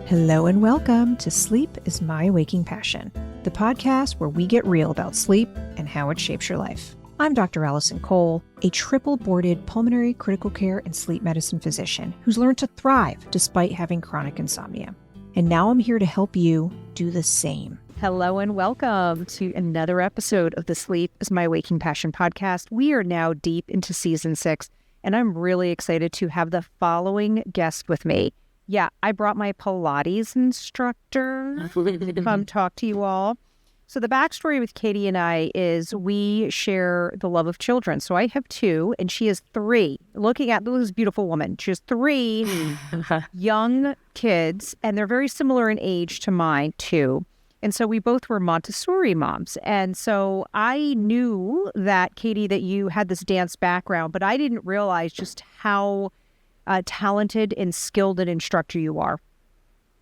Hello and welcome to Sleep is My Waking Passion, the podcast where we get real about sleep and how it shapes your life. I'm Dr. Allison Cole, a triple-boarded pulmonary critical care and sleep medicine physician who's learned to thrive despite having chronic insomnia. And now I'm here to help you do the same. Hello and welcome to another episode of the Sleep is My Waking Passion podcast. We are now deep into season 6, and I'm really excited to have the following guest with me. Yeah, I brought my Pilates instructor to come talk to you all. So the backstory with Katie and I is we share the love of children. So I have 2 and she has 3. Looking at this beautiful woman, she has 3 young kids and they're very similar in age to mine too. And so we both were Montessori moms. And so I knew that, Katie, that you had this dance background, but I didn't realize just how talented and skilled an instructor you are.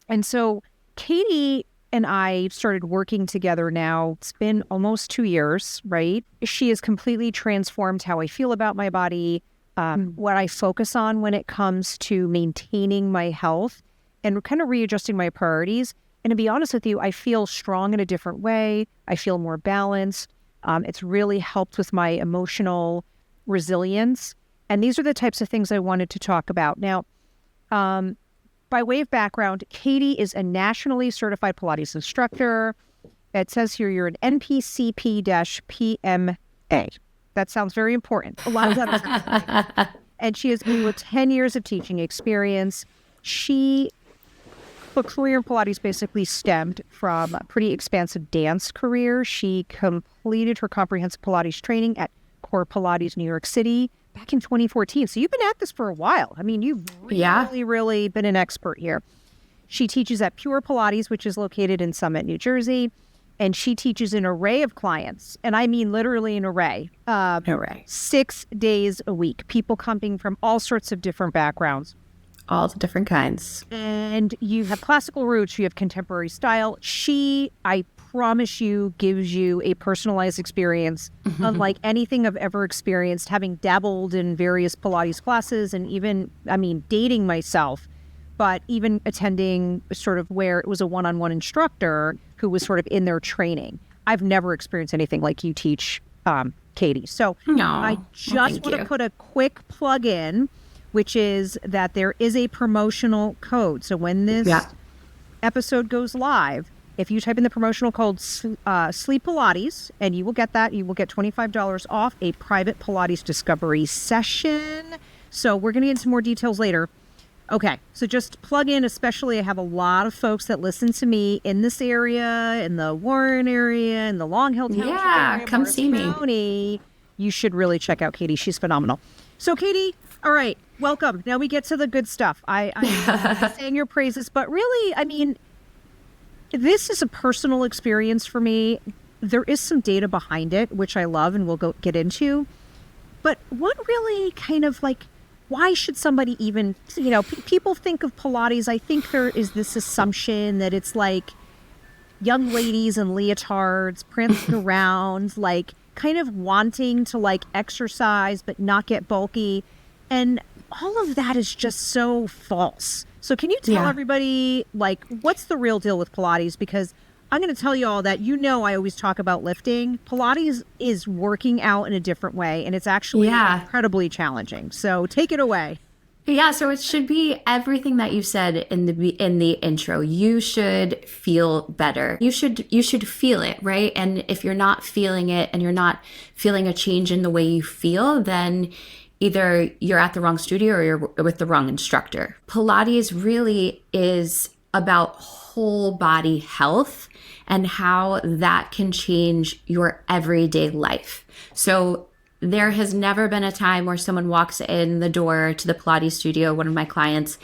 And so Katie and I started working together now. It's been almost 2 years, right? She has completely transformed how I feel about my body, what I focus on when it comes to maintaining my health and kind of readjusting my priorities. And to be honest with you, I feel strong in a different way. I feel more balanced. It's really helped with my emotional resilience. And these are the types of things I wanted to talk about. Now, by way of background, Katie is a nationally certified Pilates instructor. It says here you're an NPCP-PMA. That sounds very important. A lot of that. And she has over 10 years of teaching experience. Her career in Pilates basically stemmed from a pretty expansive dance career. She completed her comprehensive Pilates training at Pure Pilates, New York City, back in 2014. So you've been at this for a while. I mean, you've really been an expert here. She teaches at Pure Pilates, which is located in Summit, New Jersey. And she teaches an array of clients. And I mean literally an array. 6 days a week. People coming from all sorts of different backgrounds. All the different kinds. And you have classical roots. You have contemporary style. She, I promise you, gives you a personalized experience unlike anything I've ever experienced, having dabbled in various Pilates classes and even, dating myself, but even attending sort of where it was a one-on-one instructor who was sort of in their training. I've never experienced anything like you teach, Katie. So I just want to put a quick plug in, which is that there is a promotional code. So when this episode goes live, if you type in the promotional code Sleep Pilates, and you will get that, you will get $25 off a private Pilates discovery session. So we're going to get into more details later. Okay, so just plug in, especially I have a lot of folks that listen to me in this area, in the Warren area, in the Long Hill Township area, come Morris see County. You should really check out Katie. She's phenomenal. So Katie, all right, welcome. Now we get to the good stuff. I'm saying your praises, but really, this is a personal experience for me. There is some data behind it, which I love and we'll get into. But what really kind of why should somebody even, people think of Pilates. I think there is this assumption that it's like young ladies in leotards prancing around, kind of wanting to exercise but not get bulky. And all of that is just so false. So can you tell everybody, what's the real deal with Pilates? Because I'm going to tell you all that, I always talk about lifting. Pilates is working out in a different way, and it's actually incredibly challenging. So take it away. Yeah, so it should be everything that you said in the intro. You should feel better. You should feel it, right? And if you're not feeling it and you're not feeling a change in the way you feel, then either you're at the wrong studio or you're with the wrong instructor. Pilates really is about whole body health and how that can change your everyday life. So there has never been a time where someone walks in the door to the Pilates studio, one of my clients,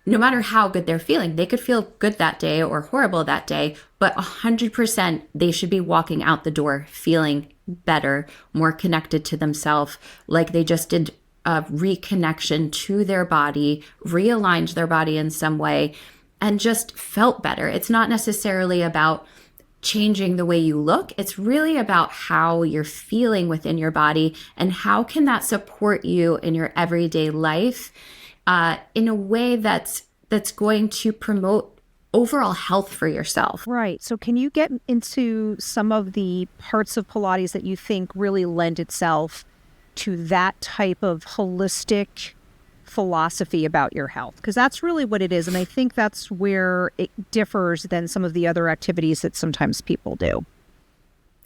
no matter how good they're feeling, they could feel good that day or horrible that day, but 100% they should be walking out the door feeling better, more connected to themselves, like they just did a reconnection to their body, realigned their body in some way, and just felt better. It's not necessarily about changing the way you look. It's really about how you're feeling within your body and how can that support you in your everyday life in a way that's going to promote overall health for yourself. Right. So can you get into some of the parts of Pilates that you think really lend itself to that type of holistic philosophy about your health? Because that's really what it is. And I think that's where it differs than some of the other activities that sometimes people do.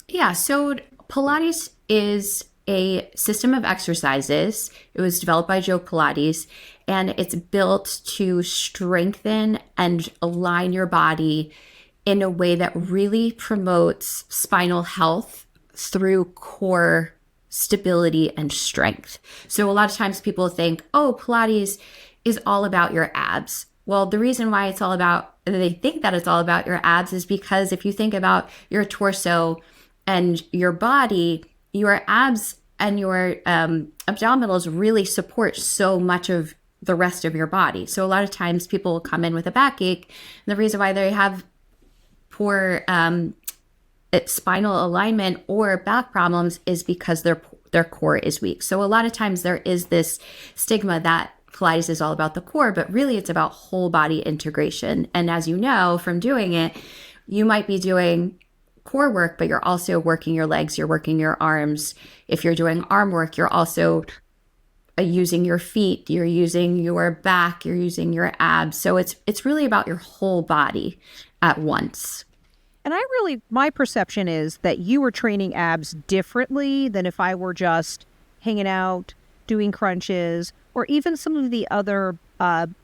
Yeah. So Pilates is a system of exercises. It was developed by Joe Pilates, and it's built to strengthen and align your body in a way that really promotes spinal health through core stability and strength. So a lot of times people think, oh, Pilates is all about your abs. Well, the reason why they think that it's all about your abs is because if you think about your torso and your body, your abs and your abdominals really support so much of the rest of your body. So a lot of times people will come in with a backache. And the reason why they have poor spinal alignment or back problems is because their core is weak. So a lot of times there is this stigma that Pilates is all about the core, but really it's about whole body integration. And as you know from doing it, you might be doing core work, but you're also working your legs, you're working your arms. If you're doing arm work, you're also using your feet, you're using your back, you're using your abs. So it's really about your whole body at once. And my perception is that you were training abs differently than if I were just hanging out, doing crunches, or even some of the other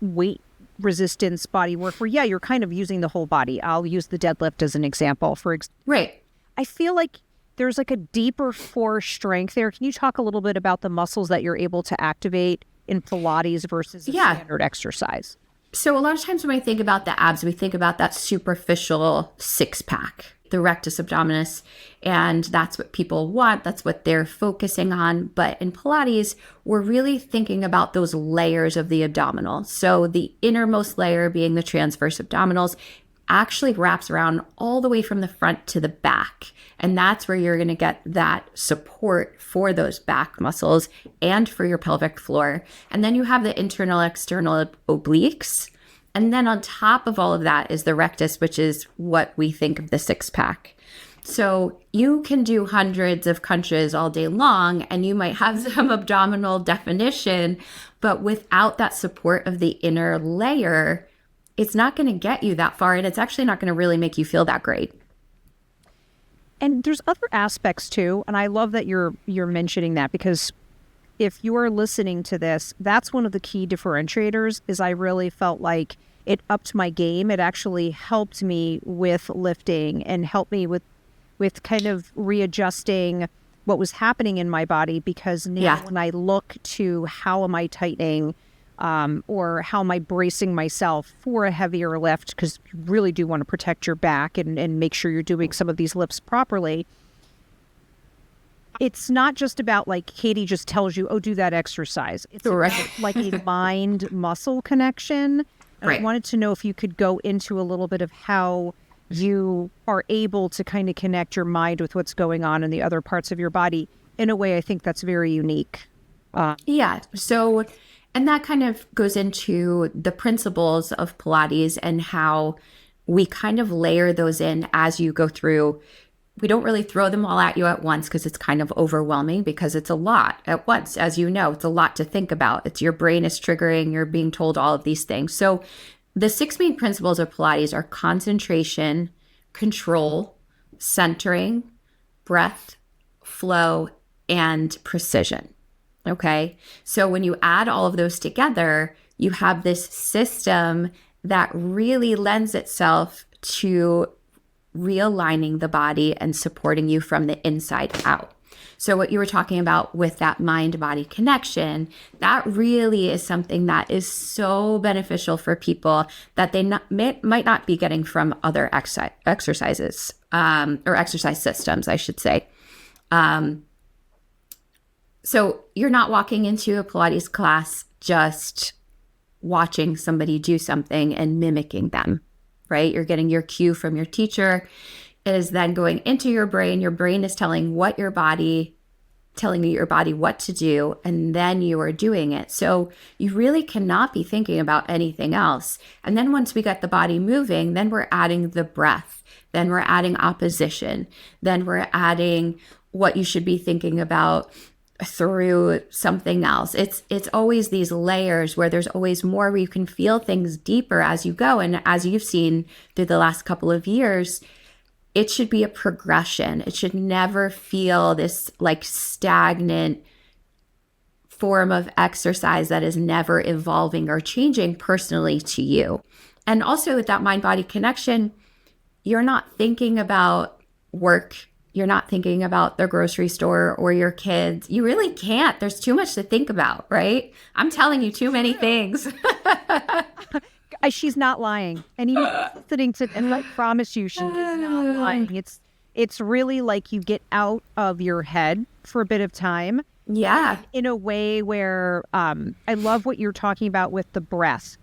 weight resistance body work where, you're kind of using the whole body. I'll use the deadlift as an example. Right. I feel like there's like a deeper core strength there. Can you talk a little bit about the muscles that you're able to activate in Pilates versus a standard exercise? So a lot of times when we think about the abs, we think about that superficial six-pack, the rectus abdominis, and that's what people want. That's what they're focusing on. But in Pilates, we're really thinking about those layers of the abdominal. So the innermost layer being the transverse abdominals actually wraps around all the way from the front to the back. And that's where you're going to get that support for those back muscles and for your pelvic floor. And then you have the internal, external obliques. And then on top of all of that is the rectus, which is what we think of the six pack. So you can do hundreds of crunches all day long and you might have some abdominal definition, but without that support of the inner layer, it's not going to get you that far, and it's actually not going to really make you feel that great. And there's other aspects too, and I love that you're mentioning that, because if you're listening to this, that's one of the key differentiators. Is I really felt like it upped my game. It actually helped me with lifting and helped me with kind of readjusting what was happening in my body, because now when I look to how am I tightening, or how am I bracing myself for a heavier lift, because you really do want to protect your back and make sure you're doing some of these lifts properly. It's not just about like Katie just tells you, oh, do that exercise. It's like a mind-muscle connection. And I wanted to know if you could go into a little bit of how you are able to kind of connect your mind with what's going on in the other parts of your body in a way I think that's very unique. So... And that kind of goes into the principles of Pilates and how we kind of layer those in as you go through. We don't really throw them all at you at once because it's kind of overwhelming, because it's a lot at once. As you know, it's a lot to think about. It's your brain is triggering, you're being told all of these things. So the 6 main principles of Pilates are concentration, control, centering, breath, flow, and precision. Okay, so when you add all of those together, you have this system that really lends itself to realigning the body and supporting you from the inside out. So what you were talking about with that mind-body connection, that really is something that is so beneficial for people that they might not be getting from other exercises or exercise systems, I should say. So you're not walking into a Pilates class just watching somebody do something and mimicking them, right? You're getting your cue from your teacher. It is then going into your brain. Your brain is telling what your body telling your body what to do, and then you are doing it. So you really cannot be thinking about anything else. And then once we get the body moving, then we're adding the breath, then we're adding opposition, then we're adding what you should be thinking about through something else. It's always these layers where there's always more, where you can feel things deeper as you go. And as you've seen through the last couple of years, it should be a progression. It should never feel this like stagnant form of exercise that is never evolving or changing personally to you. And also with that mind-body connection, you're not thinking about work. You're not thinking about the grocery store or your kids. You really can't. There's too much to think about, right? I'm telling you too many things. She's not lying. And even listening to, and I promise you, she's not lying. It's really like you get out of your head for a bit of time. Yeah. In a way where I love what you're talking about with the breath.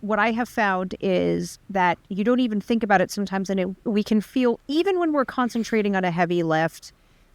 What I have found is that you don't even think about it sometimes, and we can feel, even when we're concentrating on a heavy lift,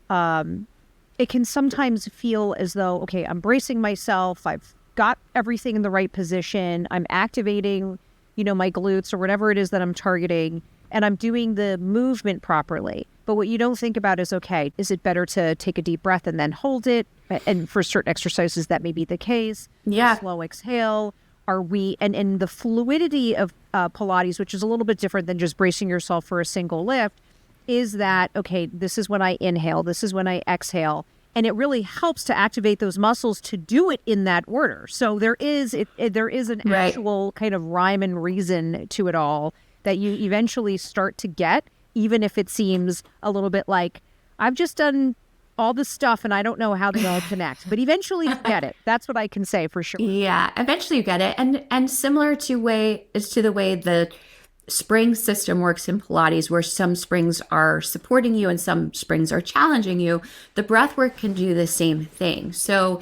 it can sometimes feel as though, okay, I'm bracing myself, I've got everything in the right position, I'm activating, my glutes or whatever it is that I'm targeting, and I'm doing the movement properly. But what you don't think about is, okay, is it better to take a deep breath and then hold it? And for certain exercises, that may be the case. Yeah. Slow exhale. Are we, and the fluidity of Pilates, which is a little bit different than just bracing yourself for a single lift, is that, okay, this is when I inhale, this is when I exhale. And it really helps to activate those muscles to do it in that order. So there is an actual kind of rhyme and reason to it all that you eventually start to get, even if it seems a little bit like, I've just done all this stuff and I don't know how they all connect. But eventually you get it. That's what I can say for sure. Yeah, eventually you get it. And similar to the way the spring system works in Pilates, where some springs are supporting you and some springs are challenging you, the breath work can do the same thing. So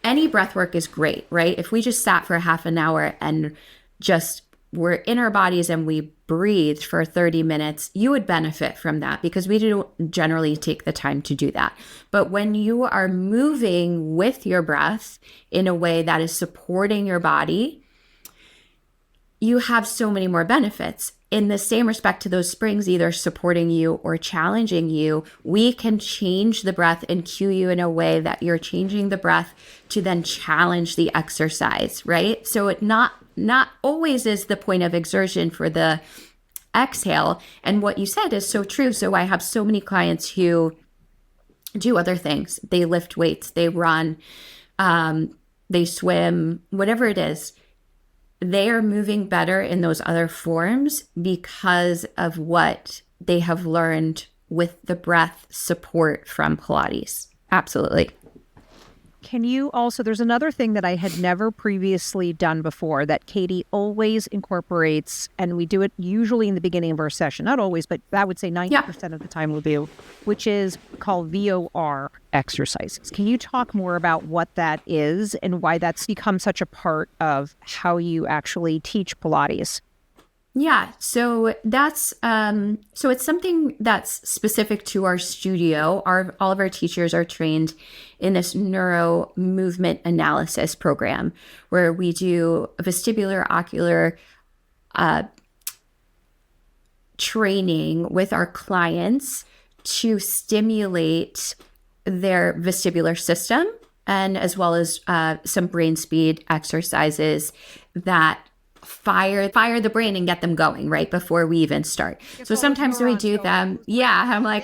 any breath work is great, right? If we just sat for half an hour and just we're in our bodies and we breathed for 30 minutes, you would benefit from that, because we don't generally take the time to do that. But when you are moving with your breath in a way that is supporting your body, you have so many more benefits. In the same respect to those springs either supporting you or challenging you, we can change the breath and cue you in a way that you're changing the breath to then challenge the exercise, right? So it not always is the point of exertion for the exhale. And what you said is so true. So I have so many clients who do other things. They lift weights, they run, they swim, whatever it is. They are moving better in those other forms because of what they have learned with the breath support from Pilates. Absolutely. Can you also, there's another thing that I had never previously done before that Katie always incorporates, and we do it usually in the beginning of our session. Not always, but I would say 90% of the time we'll do, which is called VOR exercises. Can you talk more about what that is and why that's become such a part of how you actually teach Pilates? Yeah, so that's so it's something that's specific to our studio. All of our teachers are trained in this neuro movement analysis program, where we do vestibular ocular training with our clients to stimulate their vestibular system, and as well as some brain speed exercises that fire the brain and get them going right before we even start. So sometimes we do them. Yeah, I'm like,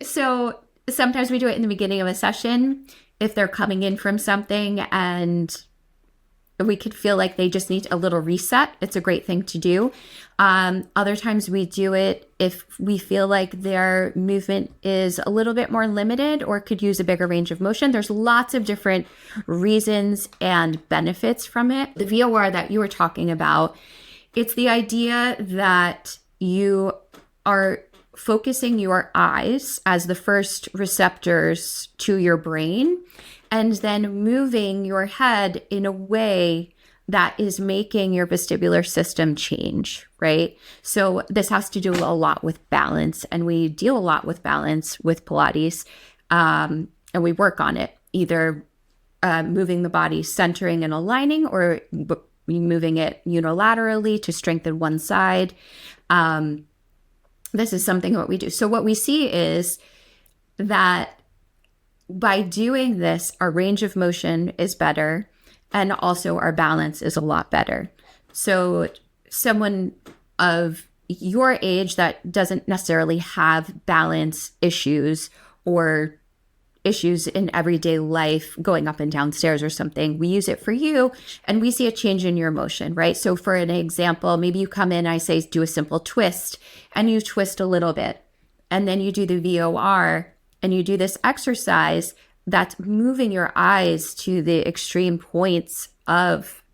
so sometimes we do it in the beginning of a session if they're coming in from something and we could feel like they just need a little reset. It's a great thing to do. Other times we do it if we feel like their movement is a little bit more limited or could use a bigger range of motion. There's lots of different reasons and benefits from it. The VOR that you were talking about, it's the idea that you are focusing your eyes as the first receptors to your brain, and then moving your head in a way that is making your vestibular system change, right? So this has to do a lot with balance, and we deal a lot with balance with Pilates, and we work on it, either moving the body, centering and aligning, or moving it unilaterally to strengthen one side. This is something what we do. So what we see is that by doing this, our range of motion is better, and also our balance is a lot better. So someone of your age that doesn't necessarily have balance issues or issues in everyday life, going up and down stairs or something, we use it for you and we see a change in your motion, right? So for an example, maybe you come in, I say, do a simple twist, and you twist a little bit, and then you do the VOR, and you do this exercise that's moving your eyes to the extreme points of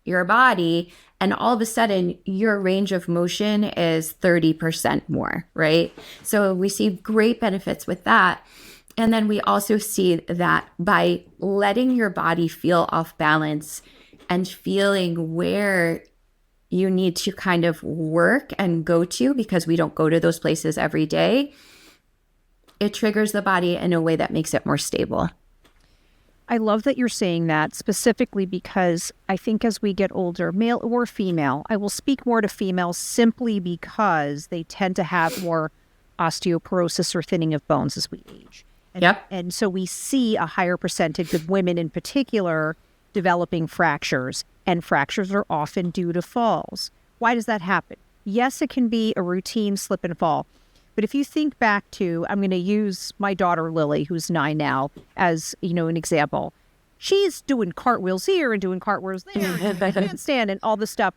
your body, and all of a sudden your range of motion is 30% more, right? So we see great benefits with that. And then we also see that by letting your body feel off balance and feeling where you need to kind of work and go to, because we don't go to those places every day, it triggers the body in a way that makes it more stable. I love that you're saying that, specifically because I think as we get older, male or female, I will speak more to females simply because they tend to have more osteoporosis or thinning of bones as we age. And so we see a higher percentage of women in particular developing fractures, and fractures are often due to falls. Why does that happen? Yes, it can be a routine slip and fall. But if you think back to, I'm going to use my daughter Lily, who's 9 now, as an example. She's doing cartwheels here and doing cartwheels there, handstand and all this stuff,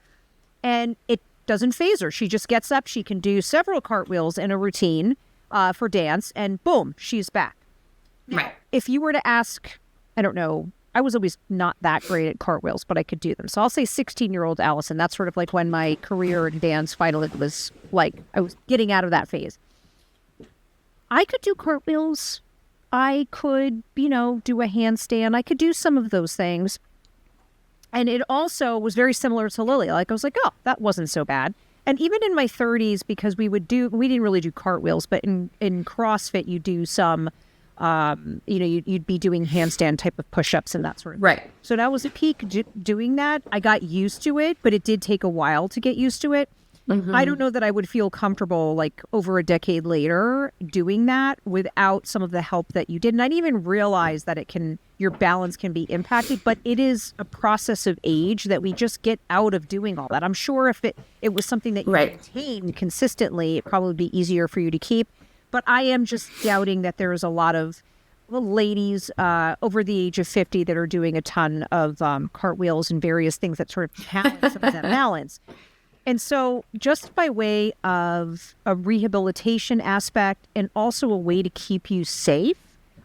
and it doesn't faze her. She just gets up. She can do several cartwheels in a routine for dance, and boom, she's back. Right. If you were to ask, I don't know, I was always not that great at cartwheels, but I could do them. So I'll say 16-year-old Allison. That's sort of like when my career in dance finally was like, I was getting out of that phase. I could do cartwheels. I could, do a handstand. I could do some of those things. And it also was very similar to Lily. Like, I was like, oh, that wasn't so bad. And even in my 30s, because we didn't really do cartwheels, but in CrossFit, you do some, you'd be doing handstand type of push-ups and that sort of thing. Right. So that was a peak doing that. I got used to it, but it did take a while to get used to it. Mm-hmm. I don't know that I would feel comfortable like over a decade later doing that without some of the help that you did. And I didn't even realize that your balance can be impacted, but it is a process of age that we just get out of doing all that. I'm sure if it was something that you maintained consistently, it'd probably be easier for you to keep. But I am just doubting that there is a lot of ladies over the age of 50 that are doing a ton of cartwheels and various things that sort of balance some of that balance. And so just by way of a rehabilitation aspect and also a way to keep you safe,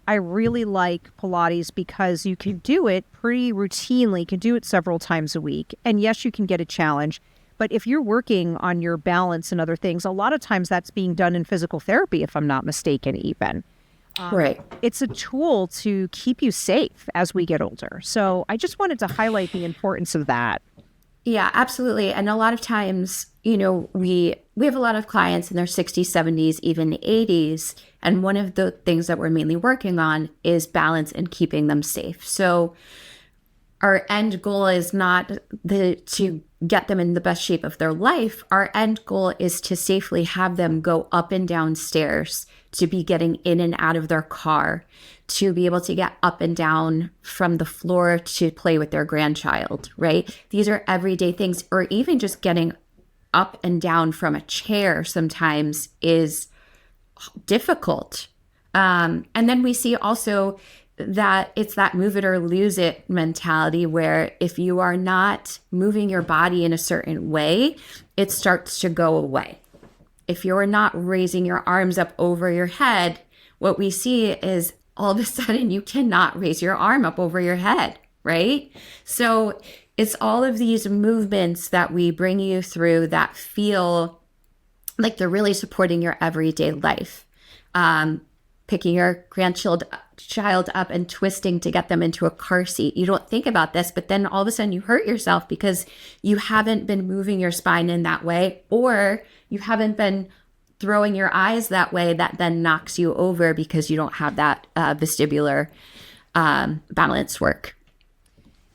I really like Pilates because you can do it pretty routinely. You can do it several times a week. And yes, you can get a challenge. But if you're working on your balance and other things, a lot of times that's being done in physical therapy, if I'm not mistaken, even. Right. It's a tool to keep you safe as we get older. So I just wanted to highlight the importance of that. Yeah, absolutely. And a lot of times, we have a lot of clients in their 60s, 70s, even 80s. And one of the things that we're mainly working on is balance and keeping them safe. So our end goal is not to get them in the best shape of their life. Our end goal is to safely have them go up and down stairs, to be getting in and out of their car, to be able to get up and down from the floor to play with their grandchild, right? These are everyday things, or even just getting up and down from a chair sometimes is difficult. And then we see also that it's that move it or lose it mentality, where if you are not moving your body in a certain way, it starts to go away. If you're not raising your arms up over your head, what we see is all of a sudden you cannot raise your arm up over your head, right? So it's all of these movements that we bring you through that feel like they're really supporting your everyday life. Picking your grandchild child up and twisting to get them into a car seat. You don't think about this, but then all of a sudden you hurt yourself because you haven't been moving your spine in that way, or you haven't been throwing your eyes that way. That then knocks you over because you don't have that vestibular balance work.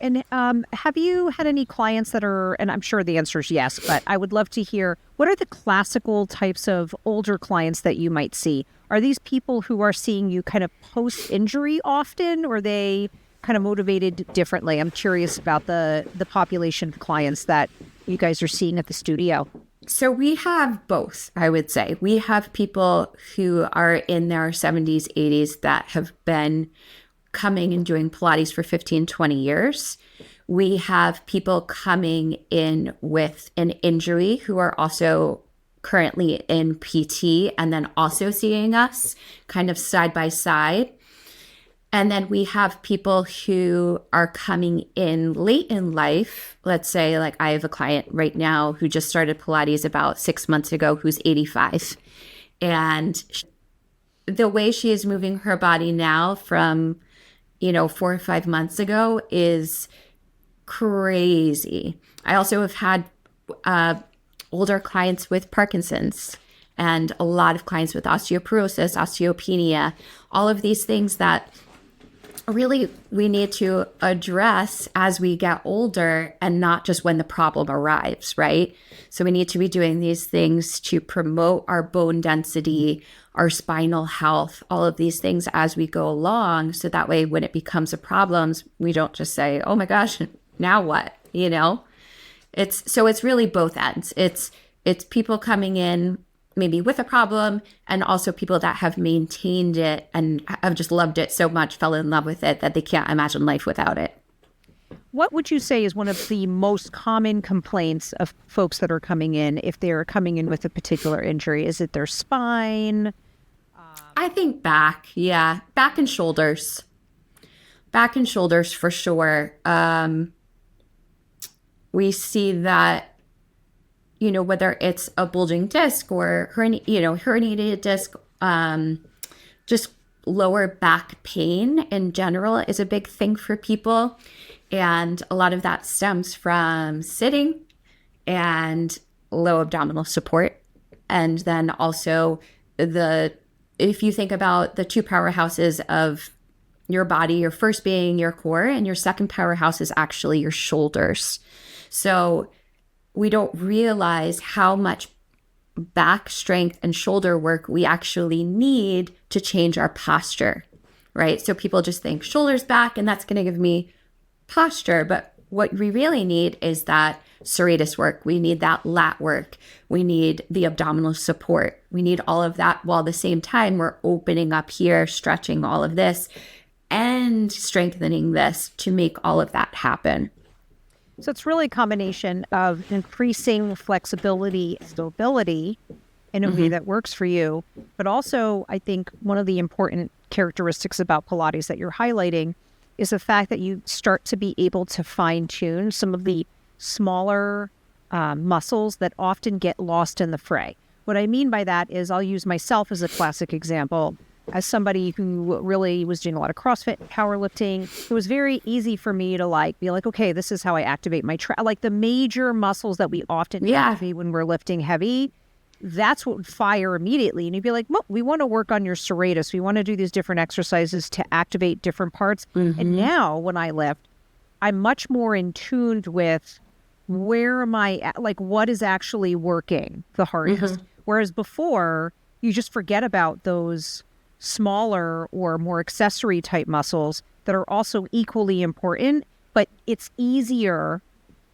And have you had any clients that are, and I'm sure the answer is yes, but I would love to hear, what are the classical types of older clients that you might see? Are these people who are seeing you kind of post-injury often, or are they kind of motivated differently? I'm curious about the population of clients that you guys are seeing at the studio. So we have both, I would say. We have people who are in their 70s, 80s that have been coming and doing Pilates for 15, 20 years. We have people coming in with an injury who are also currently in PT and then also seeing us kind of side by side. And then we have people who are coming in late in life. Let's say, like, I have a client right now who just started Pilates about 6 months ago who's 85. And the way she is moving her body now from 4 or 5 months ago is crazy. I also have had older clients with Parkinson's and a lot of clients with osteoporosis, osteopenia, all of these things that really we need to address as we get older and not just when the problem arrives, right? So we need to be doing these things to promote our bone density, our spinal health, all of these things as we go along. So that way, when it becomes a problem, we don't just say, oh my gosh, now what? It's really both ends. It's people coming in maybe with a problem, and also people that have maintained it and have just loved it so much, fell in love with it, that they can't imagine life without it. What would you say is one of the most common complaints of folks that are coming in if they're coming in with a particular injury? Is it their spine? I think back. Yeah. Back and shoulders. Back and shoulders for sure. We see that, whether it's a bulging disc or herniated disc, just lower back pain in general is a big thing for people. And a lot of that stems from sitting and low abdominal support. And then also if you think about the two powerhouses of your body, your first being your core and your second powerhouse is actually your shoulders. So we don't realize how much back strength and shoulder work we actually need to change our posture, right? So people just think shoulders back and that's going to give me posture. But what we really need is that serratus work. We need that lat work. We need the abdominal support. We need all of that while at the same time we're opening up here, stretching all of this and strengthening this to make all of that happen. So it's really a combination of increasing flexibility, stability in a way that works for you. But also, I think one of the important characteristics about Pilates that you're highlighting is the fact that you start to be able to fine tune some of the smaller muscles that often get lost in the fray. What I mean by that is I'll use myself as a classic example. As somebody who really was doing a lot of CrossFit, powerlifting, it was very easy for me to be like, okay, this is how I activate my the major muscles that we often activate when we're lifting heavy. That's what would fire immediately. And you'd be like, well, we want to work on your serratus. We want to do these different exercises to activate different parts. And now when I lift, I'm much more in tune with where am I at, what is actually working the hardest. Whereas before, you just forget about those smaller or more accessory type muscles that are also equally important, but it's easier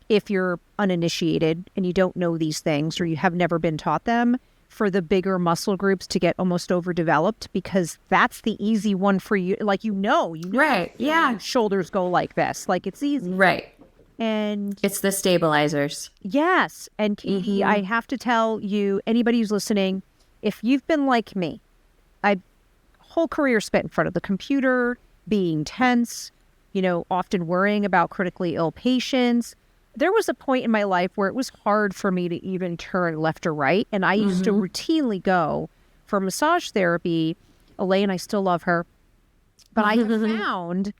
if you're uninitiated and you don't know these things or you have never been taught them for the bigger muscle groups to get almost overdeveloped, because that's the easy one for you. Right. Yeah. Shoulders go like this. It's easy. Right. And it's the stabilizers. Yes. And Katie, I have to tell you, anybody who's listening, if you've been like me, whole career spent in front of the computer, being tense, often worrying about critically ill patients. There was a point in my life where it was hard for me to even turn left or right. And I used to routinely go for massage therapy. Elaine, I still love her. But I have found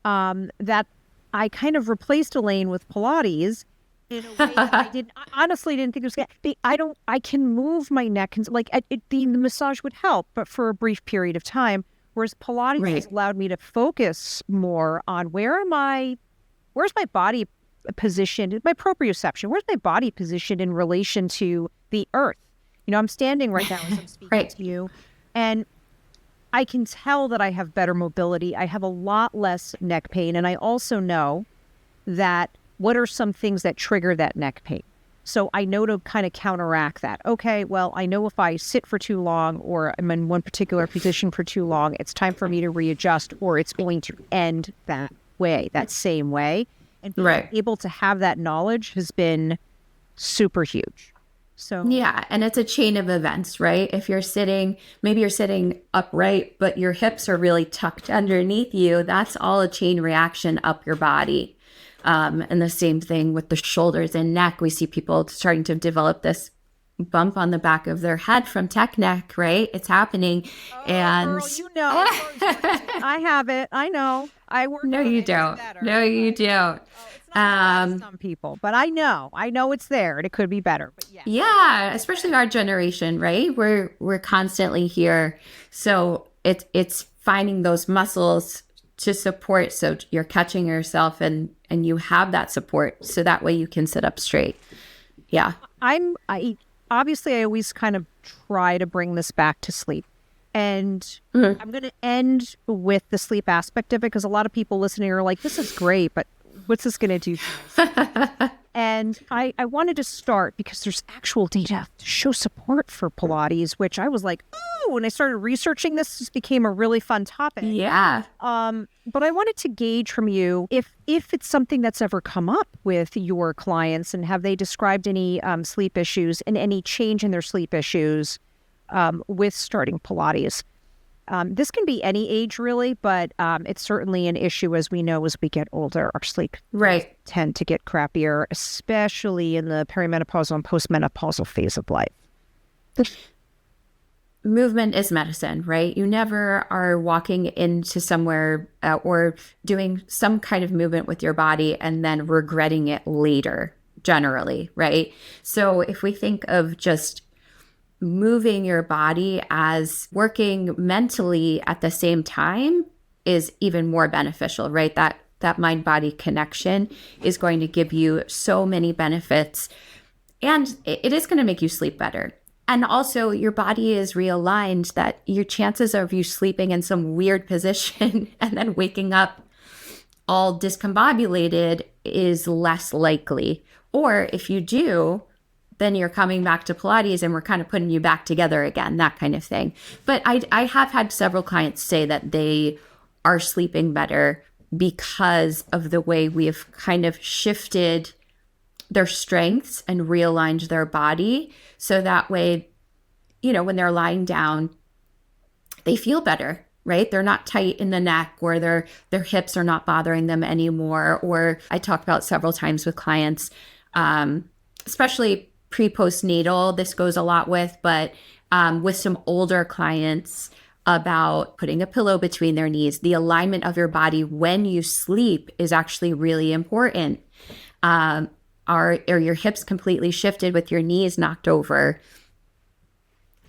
that I kind of replaced Elaine with Pilates in a way that I honestly didn't think it was going to. I can move my neck and the massage would help, but for a brief period of time. Whereas Pilates has allowed me to focus more on where's my body positioned, my proprioception, where's my body positioned in relation to the earth? I'm standing right now as I'm speaking to you, and I can tell that I have better mobility. I have a lot less neck pain. And I also know that what are some things that trigger that neck pain? So I know to kind of counteract that. Okay, well, I know if I sit for too long or I'm in one particular position for too long, it's time for me to readjust, or it's going to end that way, that same way. And being able to have that knowledge has been super huge. So yeah, and it's a chain of events, right? If you're sitting, maybe you're sitting upright, but your hips are really tucked underneath you, that's all a chain reaction up your body. And the same thing with the shoulders and neck. We see people starting to develop this bump on the back of their head from tech neck, right? It's happening. Girl, I have it. I know. I work. No, you don't. No, you don't. It's not some people, but I know it's there and it could be better. But yeah, especially our generation, right? We're constantly here. So it's finding those muscles to support, so you're catching yourself and you have that support, so that way you can sit up straight. Yeah. I always kind of try to bring this back to sleep, and I'm going to end with the sleep aspect of it, because a lot of people listening are like, this is great, but what's this going to do for us? And I wanted to start because there's actual data to show support for Pilates, which I was like, oh, when I started researching this became a really fun topic. Yeah. But I wanted to gauge from you if it's something that's ever come up with your clients, and have they described any sleep issues and any change in their sleep issues with starting Pilates. This can be any age, really, but it's certainly an issue, as we know, as we get older. Our sleep tend to get crappier, especially in the perimenopausal and postmenopausal phase of life. Movement is medicine, right? You never are walking into somewhere or doing some kind of movement with your body and then regretting it later, generally, right? So if we think of just moving your body as working mentally at the same time is even more beneficial, right? That mind-body connection is going to give you so many benefits, and it is going to make you sleep better. And also your body is realigned, that your chances of you sleeping in some weird position and then waking up all discombobulated is less likely. Or if you do, then you're coming back to Pilates and we're kind of putting you back together again, that kind of thing. But I have had several clients say that they are sleeping better because of the way we have kind of shifted their strengths and realigned their body. So that way, when they're lying down, they feel better, right? They're not tight in the neck, or their hips are not bothering them anymore. Or I talked about several times with clients, especially pre-postnatal, this goes a lot with, but with some older clients, about putting a pillow between their knees. The alignment of your body when you sleep is actually really important. Are your hips completely shifted with your knees knocked over?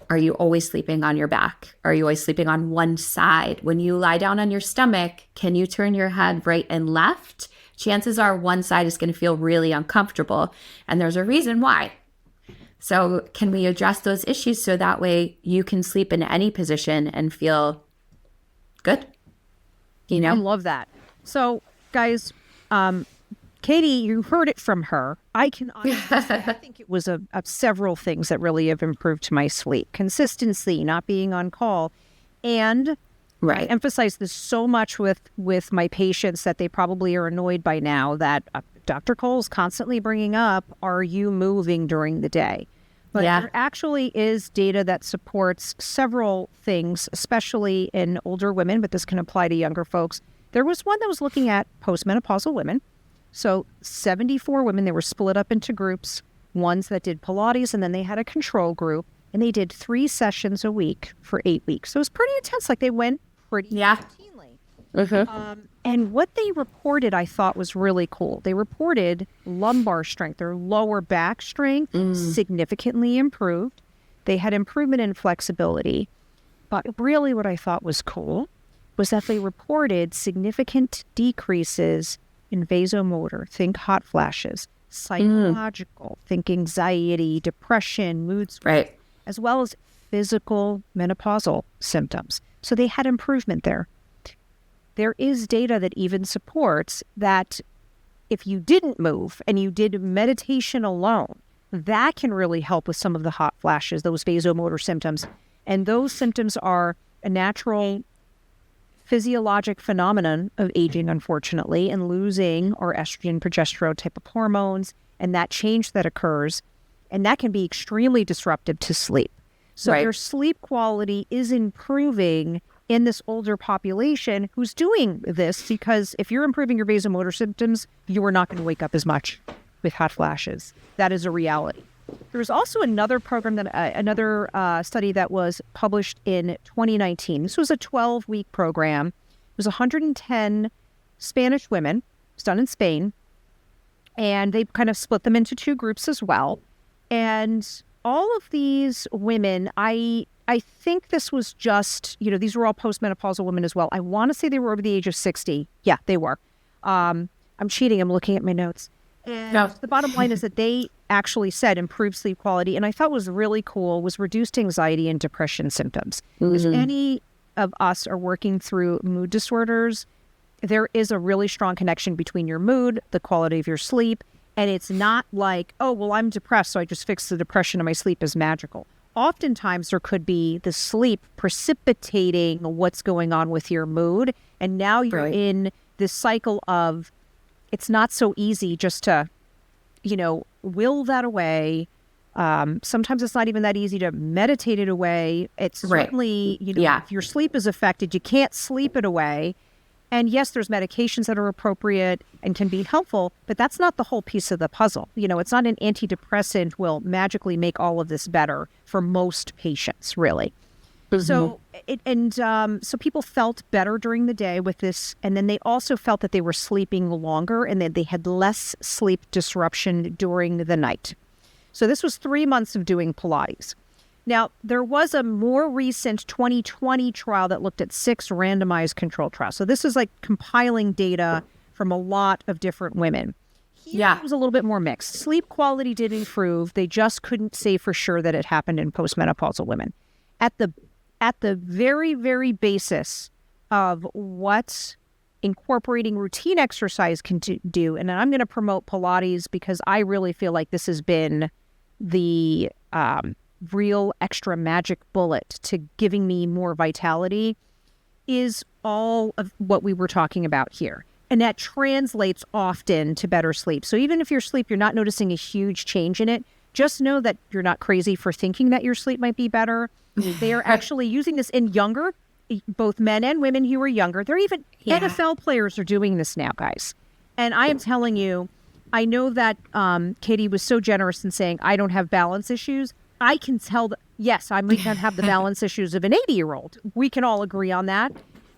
Are you always sleeping on your back? Are you always sleeping on one side? When you lie down on your stomach, can you turn your head right and left? Chances are one side is going to feel really uncomfortable, and there's a reason why. So can we address those issues so that way you can sleep in any position and feel good? I love that. So, guys, Katie, you heard it from her. I can honestly say, I think it was several things that really have improved to my sleep. Consistency, not being on call. And I emphasize this so much with my patients that they probably are annoyed by now that Dr. Cole's constantly bringing up, are you moving during the day? But there actually is data that supports several things, especially in older women, but this can apply to younger folks. There was one that was looking at postmenopausal women. So 74 women, they were split up into groups, ones that did Pilates, and then they had a control group, and they did 3 sessions a week for 8 weeks. So it was pretty intense. Like, they went pretty routinely. And what they reported, I thought was really cool. They reported lumbar strength or lower back strength significantly improved. They had improvement in flexibility. But really what I thought was cool was that they reported significant decreases in vasomotor, think hot flashes, psychological, think anxiety, depression, mood swings, as well as physical menopausal symptoms. So they had improvement there. There is data that even supports that if you didn't move and you did meditation alone, that can really help with some of the hot flashes, those vasomotor symptoms. And those symptoms are a natural physiologic phenomenon of aging, unfortunately, and losing our estrogen, progesterone type of hormones, and that change that occurs. And that can be extremely disruptive to sleep. So their sleep quality is improving in this older population who's doing this, because if you're improving your vasomotor symptoms, you are not going to wake up as much with hot flashes. That is a reality. There was also another program that another study that was published in 2019. This was a 12-week program. It was 110 Spanish women. It was done in Spain. And they kind of split them into two groups as well. And all of these women, I think this was just, these were all postmenopausal women as well. I want to say they were over the age of 60. Yeah, they were. I'm cheating. I'm looking at my notes. And the bottom line is that they actually said improved sleep quality. And I thought was really cool was reduced anxiety and depression symptoms. If any of us are working through mood disorders, there is a really strong connection between your mood, the quality of your sleep. And it's not like, oh, well, I'm depressed, so I just fix the depression and my sleep is magical. Oftentimes there could be the sleep precipitating what's going on with your mood. And now you're in this cycle of, it's not so easy just to, will that away. Sometimes it's not even that easy to meditate it away. It's certainly, if your sleep is affected, you can't sleep it away. And yes, there's medications that are appropriate and can be helpful, but that's not the whole piece of the puzzle. It's not an antidepressant will magically make all of this better for most patients, really. So so people felt better during the day with this, and then they also felt that they were sleeping longer and that they had less sleep disruption during the night. So this was 3 months of doing Pilates. Now, there was a more recent 2020 trial that looked at 6 randomized control trials. So this is like compiling data from a lot of different women. It was a little bit more mixed. Sleep quality did improve. They just couldn't say for sure that it happened in postmenopausal women. At the very, very basis of what incorporating routine exercise can do, and I'm going to promote Pilates because I really feel like this has been the real extra magic bullet to giving me more vitality, is all of what we were talking about here. And that translates often to better sleep. So even if your sleep, you're not noticing a huge change in it, just know that you're not crazy for thinking that your sleep might be better. They are actually using this in younger, both men and women who are younger. They're even NFL players are doing this now, guys. And I am telling you, I know that Katie was so generous in saying I don't have balance issues. I can tell that, yes, I might not have the balance issues of an 80-year-old. We can all agree on that.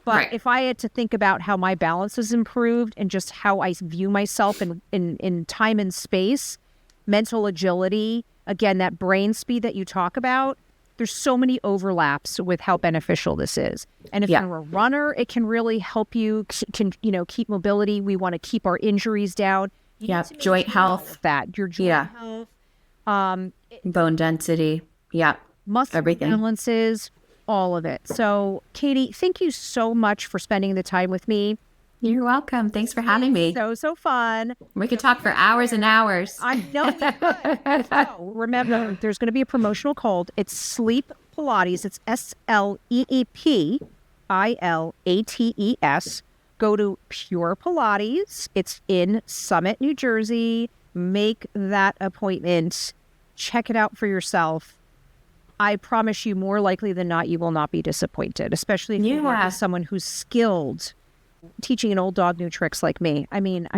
But if I had to think about how my balance has improved and just how I view myself in time and space, mental agility, again, that brain speed that you talk about, there's so many overlaps with how beneficial this is. And if you're a runner, it can really help you keep mobility. We want to keep our injuries down. Joint health. Your joint health. Bone density. Muscle balances, all of it. So, Katie, thank you so much for spending the time with me. You're welcome. Thanks for having me. So fun. We could talk for hours and hours. I know you could. So, remember, there's going to be a promotional code. It's Sleep Pilates. It's SLEEPILATES. Go to Pure Pilates. It's in Summit, New Jersey. Make that appointment. Check it out for yourself. I promise you, more likely than not, you will not be disappointed, especially if you work with someone who's skilled teaching an old dog new tricks like me. I mean,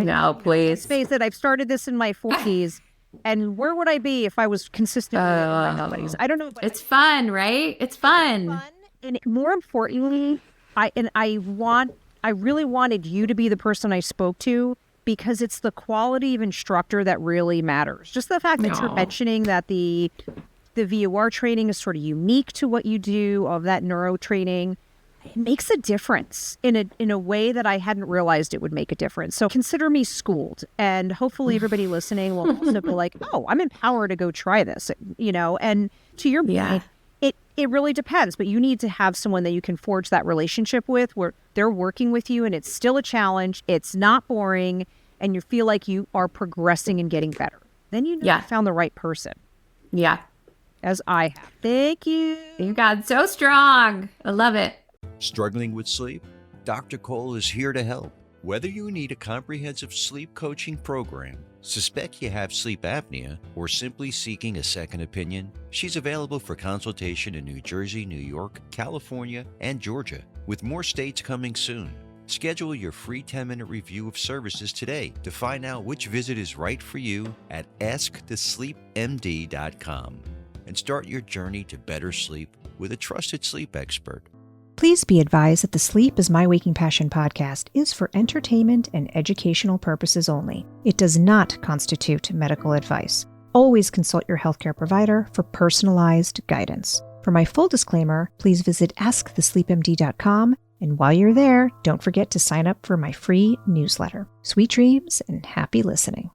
please face it. I've started this in my 40s, and where would I be if I was consistent? I don't know. But it's fun, right? It's fun. And more importantly, I want I really wanted you to be the person I spoke to because it's the quality of instructor that really matters. Just the fact that you're mentioning that the VOR training is sort of unique to what you do, of that neuro training, it makes a difference in a way that I hadn't realized it would make a difference. So consider me schooled, and hopefully everybody listening will also be like, oh, I'm empowered to go try this, and to your point, it really depends, but you need to have someone that you can forge that relationship with where they're working with you and it's still a challenge, it's not boring, and you feel like you are progressing and getting better. Then you found the right person. Yeah. As I have. Thank you. You got so strong. I love it. Struggling with sleep? Dr. Cole is here to help. Whether you need a comprehensive sleep coaching program, suspect you have sleep apnea, or simply seeking a second opinion, she's available for consultation in New Jersey, New York, California, and Georgia, with more states coming soon. Schedule your free 10-minute review of services today to find out which visit is right for you at AskTheSleepMD.com and start your journey to better sleep with a trusted sleep expert. Please be advised that the Sleep is My Waking Passion podcast is for entertainment and educational purposes only. It does not constitute medical advice. Always consult your healthcare provider for personalized guidance. For my full disclaimer, please visit AskTheSleepMD.com, and while you're there, don't forget to sign up for my free newsletter. Sweet dreams and happy listening.